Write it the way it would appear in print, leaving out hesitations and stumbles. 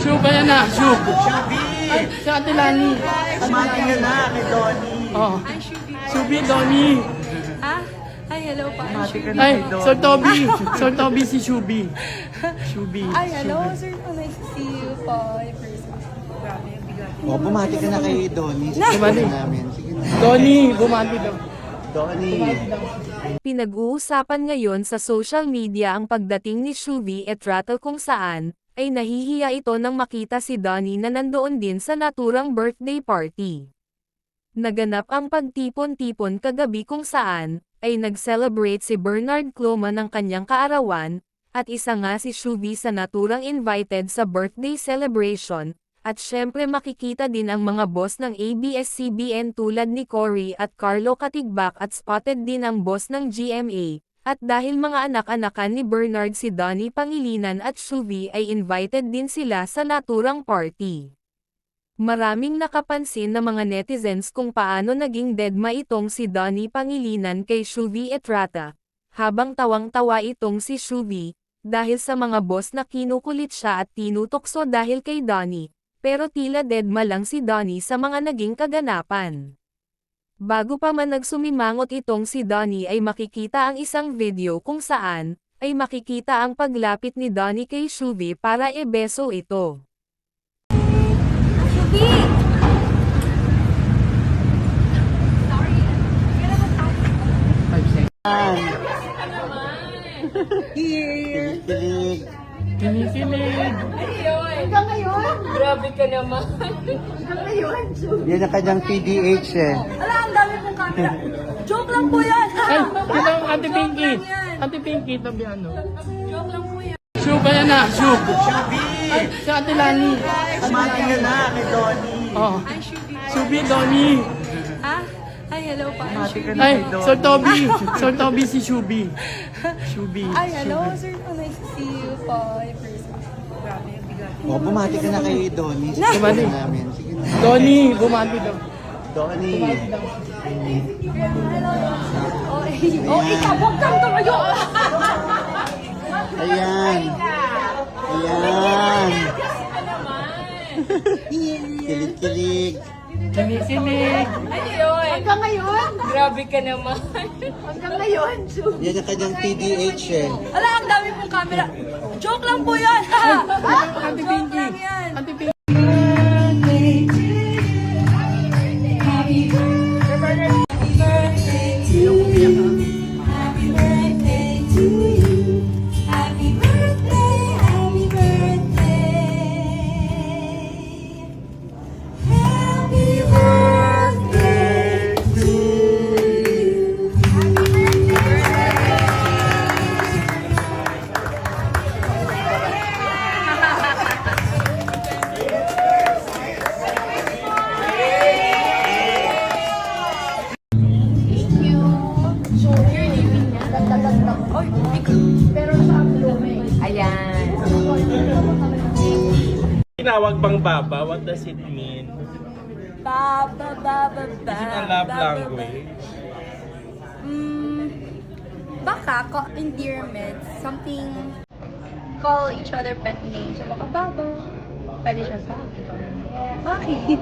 Shub, ayan na, Shub. Shubi! Ay, si Ate Lani. Kumati ka na kay Donnie. Oh. Hi, Shubi. Shubi, Donnie. Ha? Ay, hello pa. Kumati ka na Ay, kay Donnie. Sir Toby. Sir Toby si Shubi. Shubi. Ay, hello, sir. So nice to see you po in person. Grabe, bigat. Oh, bumati ka na kay Donnie. Bumati. Namin. Sige na. Donnie, bumati daw. Donnie. Pinag-uusapan ngayon sa social media ang pagdating ni Shuvi Etrata kung saan, ay nahihiya ito nang makita si Donnie na nandoon din sa naturang birthday party. Naganap ang pagtipon-tipon kagabi kung saan, ay nag-celebrate si Bernard Cloma ng kanyang kaarawan, at isa nga si Shuvi sa naturang invited sa birthday celebration, at syempre makikita din ang mga boss ng ABS-CBN tulad ni Cory at Carlo Katigbak at spotted din ang boss ng GMA, at dahil mga anak-anakan ni Bernard si Donnie Pangilinan at Shuvi ay invited din sila sa naturang party. Maraming nakapansin na mga netizens kung paano naging deadma itong si Donnie Pangilinan kay Shuvi Etrata, habang tawang-tawa itong si Shuvi, dahil sa mga boss na kinukulit siya at tinutokso dahil kay Donnie. Pero tila deadma lang si Donnie sa mga naging kaganapan. Bago pa man nagsumimangot itong si Donnie ay makikita ang isang video kung saan, ay makikita ang paglapit ni Donnie kay Shuvi para ibeso ito. Shubi! Here! Kilig. Kinikilig. Hanggang ngayon? Grabe ka naman. Hanggang ngayon, Shubi. Yan ang kanyang PDH eh. Ala, ang dami pong camera. Joke lang po yan! Ay, ito ang Ate Joke Pinky. lang yan. Ate Pinky, tabi ano. Joke lang po yan. Shub, ayan na, Shub. Shubi! Ay, si Ate Lani. Kumati ka na kay Donnie. Oh. Hi, Shubi. Shubi, Donnie. Ha? Ay, hello pa. Kumati ka na Ay, kay Donnie. Sir Toby. Sir Toby si Shubi. Shubi. Ay, hello, sir. So nice to see you po in person. Grabe, bigat. Oh, bumati ka na kay Donnie. Bumati. Namin. Sige na. Donnie, bumati daw. Donnie. Oh, ikaw, huwag kang tumayo! Ayan. Ayan. Kilig-kilig. Kinikilig. Hanggang ngayon? Grabe ka naman. Hanggang ngayon, Shubi. Yan ang kanyang PDH eh. Ala, ang dami pong camera. Joke lang po yan, ha? Ate Joke Pinky. lang yan. Ate Pinky. Ayan. Tinawag bang baba? What does it mean? Ba, ba, ba, ba, ba. Is it a love language? Baka, endearment, something, call each other pet names. So, baka baba. Pwede siya sa akin. Bakit?